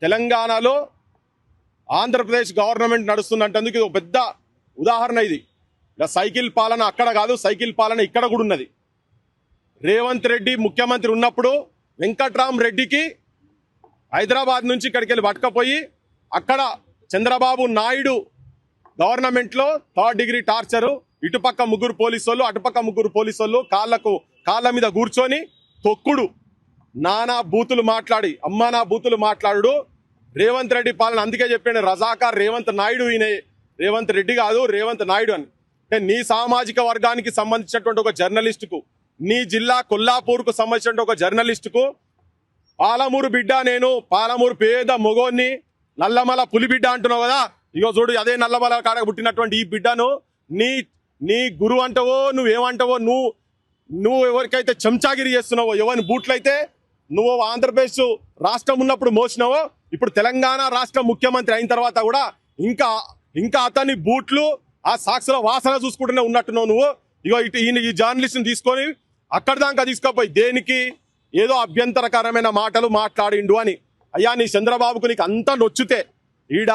తెలంగాణలో ఆంధ్రప్రదేశ్ గవర్నమెంట్ నడుస్తుందంటందుకు ఇది ఒక పెద్ద ఉదాహరణ. ఇది ఇలా సైకిల్ పాలన అక్కడ కాదు, సైకిల్ పాలన ఇక్కడ కూడా ఉన్నది. రేవంత్ రెడ్డి ముఖ్యమంత్రి ఉన్నప్పుడు వెంకట్రామ్ రెడ్డికి హైదరాబాద్ నుంచి ఇక్కడికి వెళ్ళి పట్టుకపోయి అక్కడ చంద్రబాబు నాయుడు గవర్నమెంట్లో 3rd డిగ్రీ టార్చరు, ఇటుపక్క 3 పోలీసు వాళ్ళు, అటుపక్క 3 పోలీసు వాళ్ళు కాళ్ళ మీద కూర్చొని తొక్కుడు, నానా బూతులు మాట్లాడి, అమ్మా నా బూతులు మాట్లాడు రేవంత్ రెడ్డి పాలన. అందుకే చెప్పాను రజాకార్ రేవంత్ నాయుడు, ఈయన రేవంత్ రెడ్డి కాదు రేవంత్ నాయుడు అని. అంటే నీ సామాజిక వర్గానికి సంబంధించినటువంటి ఒక జర్నలిస్టుకు, నీ జిల్లా కొల్లాపూర్కు సంబంధించిన ఒక జర్నలిస్టుకు, పాలమూరు బిడ్డ నేను, పాలమూరు పేద మొగోన్ని, నల్లమల పులి బిడ్డ అంటున్నావు కదా, ఇగో చూడు అదే నల్లమల కాడ పుట్టినటువంటి ఈ బిడ్డను నీ గురువు అంటావో నువ్వేమంటావో, నువ్వు ఎవరికైతే చెంచాగిరి చేస్తున్నావో, ఎవరిని బూట్లయితే నువ్వు ఆంధ్రప్రదేశ్ రాష్ట్రం ఉన్నప్పుడు మోసినావో, ఇప్పుడు తెలంగాణ రాష్ట్ర ముఖ్యమంత్రి అయిన తర్వాత కూడా ఇంకా అతని బూట్లు ఆ సాక్షుల వాసన చూసుకుంటూనే ఉన్నట్టున్నావు నువ్వు. ఇగో ఈ జర్నలిస్ట్ని తీసుకొని అక్కడ దాకా తీసుకుపోయి దేనికి, ఏదో అభ్యంతరకరమైన మాటలు మాట్లాడిండు అని. అయ్యా నీ చంద్రబాబుకు నీకు అంతా నొచ్చితే ఈడ